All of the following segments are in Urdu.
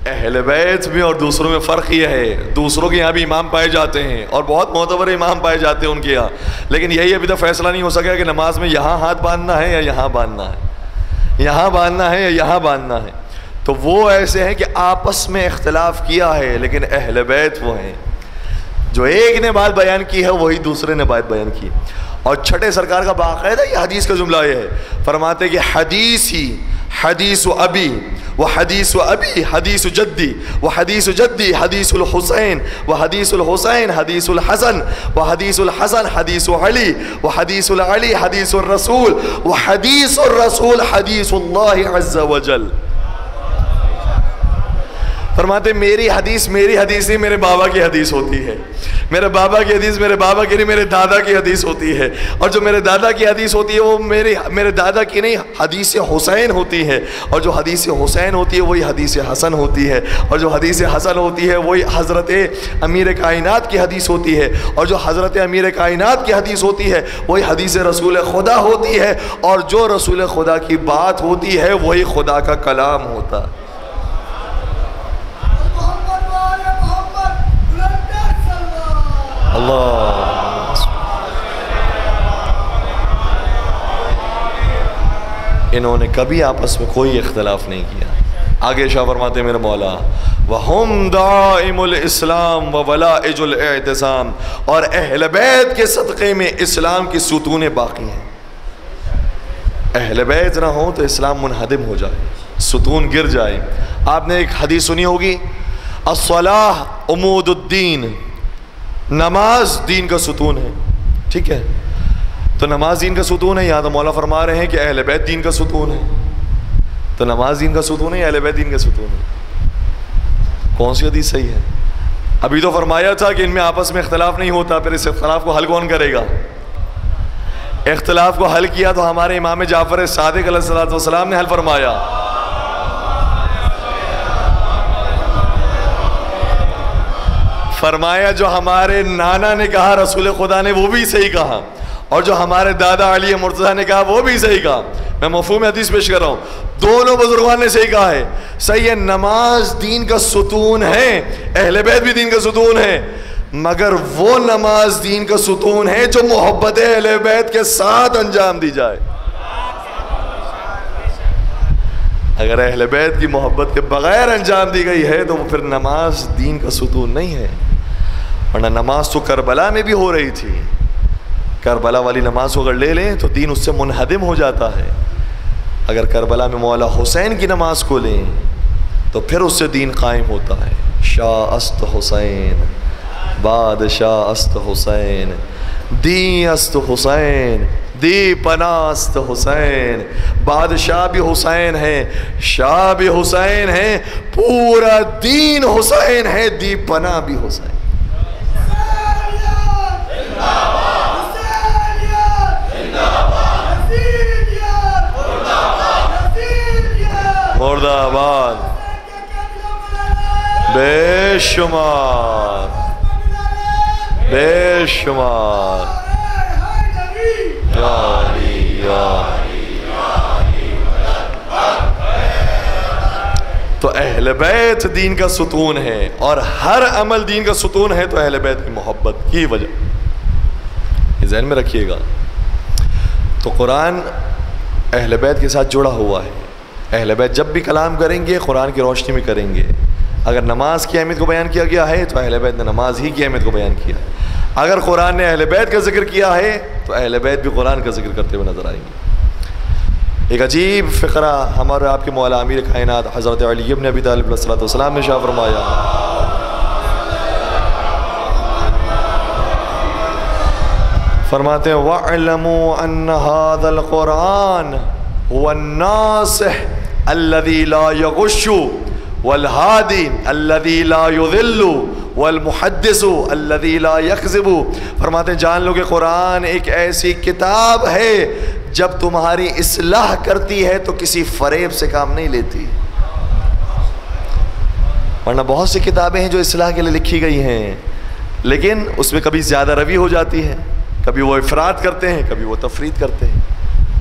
اہل بیت میں اور دوسروں میں فرق یہ ہے، دوسروں کے یہاں بھی امام پائے جاتے ہیں اور بہت معتبر امام پائے جاتے ہیں ان کے یہاں، لیکن یہی ابھی تک فیصلہ نہیں ہو سکا کہ نماز میں یہاں ہاتھ باندھنا ہے یا یہاں باندھنا ہے، یہاں باندھنا ہے یا یہاں باندھنا ہے۔ تو وہ ایسے ہیں کہ آپس میں اختلاف کیا ہے، لیکن اہل بیت وہ ہیں جو ایک نے بات بیان کی ہے وہی دوسرے نے بات بیان کی۔ اور چھٹے سرکار کا باقاعدہ یہ حدیث کا جملہ یہ ہے، فرماتے کہ حدیثی حدیث ابی و حدیث ابی حدیث جدی و حدیث جدی حدیث الحسین و حدیث الحسین حدیث الحسن و حدیث الحسن حدیث علی و حدیث العلی حدیث الرسول و حدیث الرسول حدیث اللہ عز وجل۔ فرماتے میری حدیث نہیں، میرے بابا کی حدیث ہوتی ہے، میرے بابا کی حدیث میرے بابا کی نہیں، میرے دادا کی حدیث ہوتی ہے، اور جو میرے دادا کی حدیث ہوتی ہے وہ میرے دادا کی نہیں، حدیث حسین ہوتی ہے، اور جو حدیث حسین ہوتی ہے وہی حدیث حسن ہوتی ہے، اور جو حدیث حسن ہوتی ہے وہی حضرت امیر کائنات کی حدیث ہوتی ہے، اور جو حضرت امیر کائنات کی حدیث ہوتی ہے وہی حدیث رسول خدا ہوتی ہے، اور جو رسول خدا کی بات ہوتی ہے وہی خدا کا کلام ہوتا ہے۔ اللہ انہوں نے کبھی آپس میں کوئی اختلاف نہیں کیا۔ آگے شاہ فرماتے میرے مولا وَهُمْ دَائِمُ الْإِسْلَامِ وَوَلَائِجُ الْاِعْتِسَامِ، اور اہل بیت کے صدقے میں اسلام کی ستونیں باقی ہیں۔ اہل بیت نہ ہو تو اسلام منہدم ہو جائے، ستون گر جائے۔ آپ نے ایک حدیث سنی ہوگی، الصلاۃ عمود الدین، نماز دین کا ستون ہے، ٹھیک ہے؟ تو نماز دین کا ستون ہے، یہاں تو مولا فرما رہے ہیں کہ اہل بیت دین کا ستون ہے۔ تو نماز دین کا ستون ہے یا اہل بیت دین کا ستون ہے؟ کون سی حدیث صحیح ہے؟ ابھی تو فرمایا تھا کہ ان میں آپس میں اختلاف نہیں ہوتا، پھر اس اختلاف کو حل کون کرے گا؟ اختلاف کو حل کیا تو ہمارے امام جعفر صادق علیہ السلام نے حل فرمایا۔ فرمایا جو ہمارے نانا نے کہا رسول خدا نے وہ بھی صحیح کہا، اور جو ہمارے دادا علی مرتضیٰ نے کہا وہ بھی صحیح کہا۔ میں مفہوم حدیث پیش کر رہا ہوں، دونوں بزرگان نے صحیح کہا ہے۔ صحیح ہے، نماز دین کا ستون ہے، اہل بیت بھی دین کا ستون ہے، مگر وہ نماز دین کا ستون ہے جو محبت اہل بیت کے ساتھ انجام دی جائے۔ اگر اہل بیت کی محبت کے بغیر انجام دی گئی ہے تو وہ پھر نماز دین کا ستون نہیں ہے۔ ورنہ نماز تو کربلا میں بھی ہو رہی تھی، کربلا والی نماز کو اگر لے لیں تو دین اس سے منہدم ہو جاتا ہے۔ اگر کربلا میں مولا حسین کی نماز کو لیں تو پھر اس سے دین قائم ہوتا ہے۔ شاہ است حسین، بادشاہ است حسین، دی است حسین، دی پناہ است حسین۔ بادشاہ بھی حسین ہے، شاہ بھی حسین ہے، پورا دین حسین ہے، دی پناہ بھی حسین۔ مرد آباد بے شمار بے شمار۔ تو اہل بیت دین کا ستون ہے، اور ہر عمل دین کا ستون ہے تو اہل بیت کی محبت کی وجہ، یہ ذہن میں رکھیے گا۔ تو قرآن اہل بیت کے ساتھ جڑا ہوا ہے۔ اہل بیت جب بھی کلام کریں گے قرآن کی روشنی میں کریں گے۔ اگر نماز کی اہمیت کو بیان کیا گیا ہے تو اہل بیت نے نماز ہی کی اہمیت کو بیان کیا ہے۔ اگر قرآن نے اہل بیت کا ذکر کیا ہے تو اہل بیت بھی قرآن کا ذکر کرتے ہوئے نظر آئیں گے۔ ایک عجیب فقرہ ہمارے آپ کے مولا امیر کائنات حضرت علی ابن ابی طالب علیہ السلام نے شاہ فرمایا، فرماتے ہیں وَاعْلَمُوا أَنَّ هَذَا الْقُرْآنَ هُوَ النَّاصِحُ الَّذِي لَا يَغُشُّ وَالْهَادِي الَّذِي لَا يُضِلُّ وَالْمُحَدِّثُ الَّذِي لَا يَكْذِبُ۔ فرماتے ہیں جان لو کہ قرآن ایک ایسی کتاب ہے جب تمہاری اصلاح کرتی ہے تو کسی فریب سے کام نہیں لیتی۔ ورنہ بہت سی کتابیں ہیں جو اصلاح کے لیے لکھی گئی ہیں، لیکن اس میں کبھی زیادہ روی ہو جاتی ہے، کبھی وہ افراد کرتے ہیں، کبھی وہ تفرید کرتے ہیں۔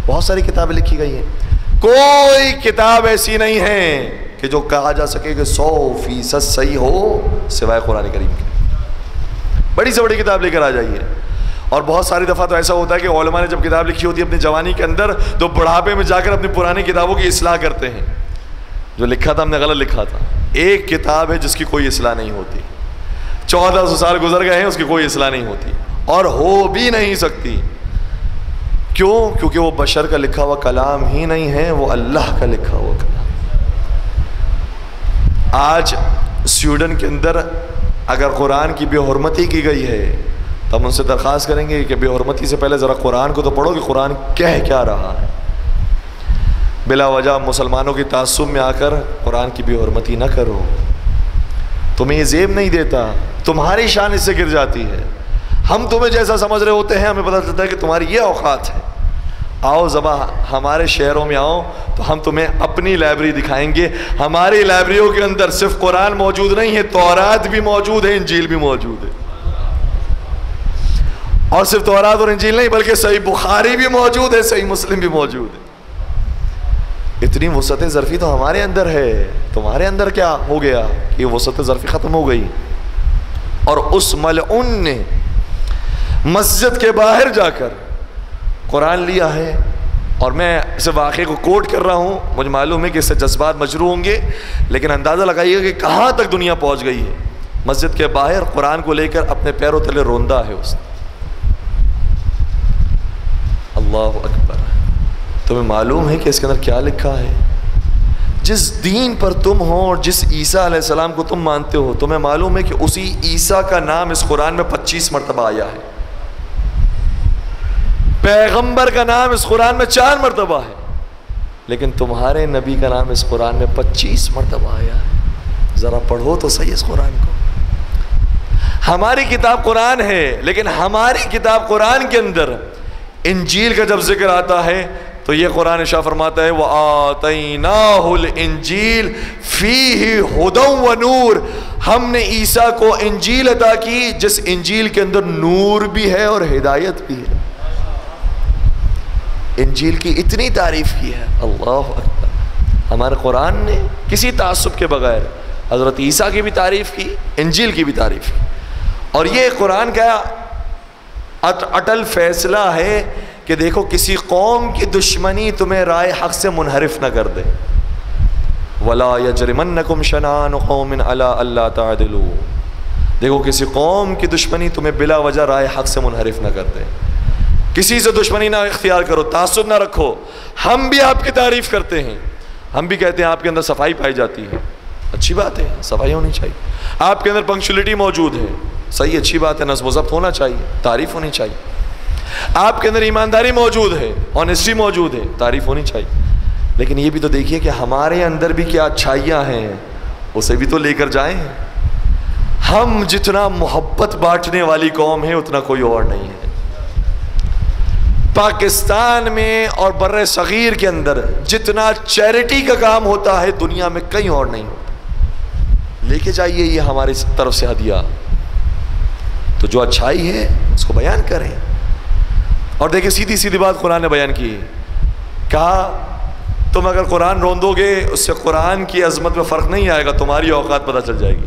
بہت ساری کتابیں لکھی گئی ہیں، کوئی کتاب ایسی نہیں ہے کہ جو کہا جا سکے کہ 100% صحیح ہو سوائے قرآن کریم کے. بڑی سے بڑی کتاب لے کر آ جائیے. اور بہت ساری دفعہ تو ایسا ہوتا ہے کہ علماء نے جب کتاب لکھی ہوتی ہے اپنی جوانی کے اندر تو بڑھاپے میں جا کر اپنی پرانی کتابوں کی اصلاح کرتے ہیں. جو لکھا تھا ہم نے غلط لکھا تھا. ایک کتاب ہے جس کی کوئی اصلاح نہیں ہوتی, 1400 سال گزر گئے ہیں, اس کی کوئی اصلاح نہیں ہوتی اور ہو بھی نہیں سکتی. کیوں؟ کیونکہ وہ بشر کا لکھا ہوا کلام ہی نہیں ہے, وہ اللہ کا لکھا ہوا کلام. آج سویڈن کے اندر اگر قرآن کی بے حرمتی کی گئی ہے تو ہم ان سے درخواست کریں گے کہ بے حرمتی سے پہلے ذرا قرآن کو تو پڑھو کہ قرآن کہہ کیا رہا ہے. بلا وجہ مسلمانوں کی تعصب میں آ کر قرآن کی بے حرمتی نہ کرو. تمہیں یہ زیب نہیں دیتا, تمہاری شان اس سے گر جاتی ہے. ہم تمہیں جیسا سمجھ رہے ہوتے ہیں, ہمیں پتہ چلتا ہے کہ تمہاری یہ اوقات ہے. آؤ ذبا ہمارے شہروں میں آؤ تو ہم تمہیں اپنی لائبریری دکھائیں گے. ہماری لائبریریوں کے اندر صرف قرآن موجود نہیں ہے, تورات بھی موجود ہے, انجیل بھی موجود ہے. اور صرف تورات اور انجیل نہیں بلکہ صحیح بخاری بھی موجود ہے, صحیح مسلم بھی موجود ہے. اتنی وسعت ظرفی تو ہمارے اندر ہے. تمہارے اندر کیا ہو گیا کہ وسعت ظرفی ختم ہو گئی. اور اس ملعون نے مسجد کے باہر جا کر قرآن لیا ہے. اور میں اسے واقعے کو کوٹ کر رہا ہوں, مجھے معلوم ہے کہ اس سے جذبات مجروح ہوں گے, لیکن اندازہ لگائیے کہ کہاں تک دنیا پہنچ گئی ہے. مسجد کے باہر قرآن کو لے کر اپنے پیروں تلے روندا ہے اس نے. اللہ اکبر. تمہیں معلوم ہے کہ اس کے اندر کیا لکھا ہے؟ جس دین پر تم ہو اور جس عیسیٰ علیہ السلام کو تم مانتے ہو, تمہیں معلوم ہے کہ اسی عیسیٰ کا نام اس قرآن میں 25 مرتبہ آیا ہے. پیغمبر کا نام اس قرآن میں 4 مرتبہ ہے, لیکن تمہارے نبی کا نام اس قرآن میں 25 مرتبہ آیا ہے. ذرا پڑھو تو صحیح اس قرآن کو. ہماری کتاب قرآن ہے, لیکن ہماری کتاب قرآن کے اندر انجیل کا جب ذکر آتا ہے تو یہ قرآن شاہ فرماتا ہے وَآتَيْنَاهُ الْإِنجِيلَ فِيهِ هُدًى وَنُورٌ. ہم نے عیسیٰ کو انجیل عطا کی جس انجیل کے اندر نور بھی ہے اور ہدایت بھی ہے. انجیل کی اتنی تعریف کی ہے. اللہ اکبر. ہمارے قرآن نے کسی تعصب کے بغیر حضرت عیسیٰ کی بھی تعریف کی, انجیل کی بھی تعریف کی. اور یہ قرآن کا اٹل فیصلہ ہے کہ دیکھو کسی قوم کی دشمنی تمہیں رائے حق سے منحرف نہ کر دے. وَلَا يَجْرِمَنَّكُمْ شَنَآنُ قَوْمٍ عَلَىٰ أَلَّا تَعْدِلُوا. دیکھو کسی قوم کی دشمنی تمہیں بلا وجہ رائے حق سے منحرف نہ کر دے. کسی سے دشمنی نہ اختیار کرو, تعصب نہ رکھو. ہم بھی آپ کی تعریف کرتے ہیں, ہم بھی کہتے ہیں آپ کے اندر صفائی پائی جاتی ہے, اچھی بات ہے, صفائی ہونی چاہیے. آپ کے اندر پنکچولیٹی موجود ہے, صحیح, اچھی بات ہے, نظم و ضبط ہونا چاہیے, تعریف ہونی چاہیے. آپ کے اندر ایمانداری موجود ہے, آنیسٹی موجود ہے, تعریف ہونی چاہیے. لیکن یہ بھی تو دیکھیے کہ ہمارے اندر بھی کیا اچھائیاں ہیں, اسے بھی تو لے کر جائیں. ہم جتنا محبت بانٹنے والی قوم ہے اتنا کوئی اور نہیں ہے. پاکستان میں اور بر صغیر کے اندر جتنا چیریٹی کا کام ہوتا ہے دنیا میں کہیں اور نہیں ہوتا. لے کے جائیے یہ ہماری طرف سے ہدیہ. تو جو اچھائی ہے اس کو بیان کریں. اور دیکھیں سیدھی سیدھی بات قرآن نے بیان کی. کہا تم اگر قرآن روندو گے اس سے قرآن کی عظمت میں فرق نہیں آئے گا, تمہاری اوقات پتہ چل جائے گی.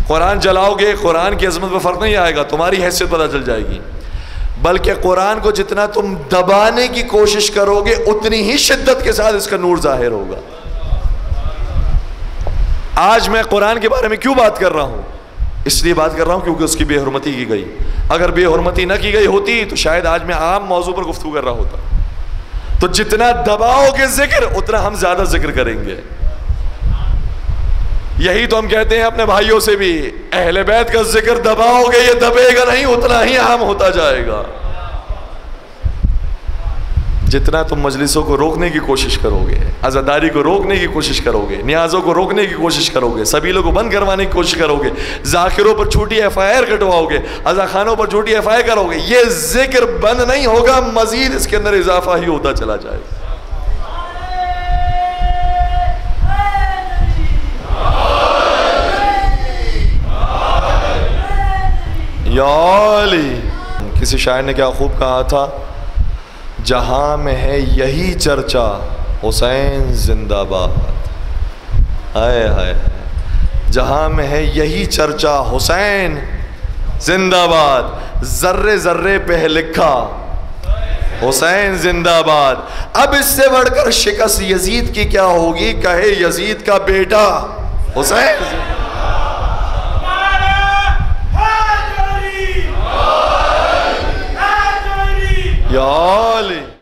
قرآن جلاؤ گے قرآن کی عظمت میں فرق نہیں آئے گا, تمہاری حیثیت پتہ چل جائے گی. بلکہ قرآن کو جتنا تم دبانے کی کوشش کرو گے اتنی ہی شدت کے ساتھ اس کا نور ظاہر ہوگا. آج میں قرآن کے بارے میں کیوں بات کر رہا ہوں؟ اس لیے بات کر رہا ہوں کیونکہ اس کی بے حرمتی کی گئی. اگر بے حرمتی نہ کی گئی ہوتی تو شاید آج میں عام موضوع پر گفتگو کر رہا ہوتا. تو جتنا دباؤ گے ذکر اتنا ہم زیادہ ذکر کریں گے. یہی تو ہم کہتے ہیں اپنے بھائیوں سے بھی, اہل بیت کا ذکر دباؤ گے یہ دبے گا نہیں, اتنا ہی عام ہوتا جائے گا. جتنا تم مجلسوں کو روکنے کی کوشش کرو گے, عزاداری کو روکنے کی کوشش کرو گے, نیازوں کو روکنے کی کوشش کرو گے, سبیلوں کو بند کروانے کی کوشش کرو گے, ذاکروں پر جھوٹی FIR کٹواؤ گے, عزاخانوں پر جھوٹی FIR کرو گے, یہ ذکر بند نہیں ہوگا, مزید اس کے اندر اضافہ ہی ہوتا چلا جائے گا. یا علی. کسی شاعر نے کیا خوب کہا تھا, جہاں میں ہے یہی چرچا حسین زندہ باد. ہائے ہائے جہاں میں ہے یہی چرچا حسین زندہ باد، ذرے ذرے پہ ہے لکھا حسین زندہ باد۔ اب اس سے بڑھ کر شکست یزید کی کیا ہوگی، کہے یزید کا بیٹا حسین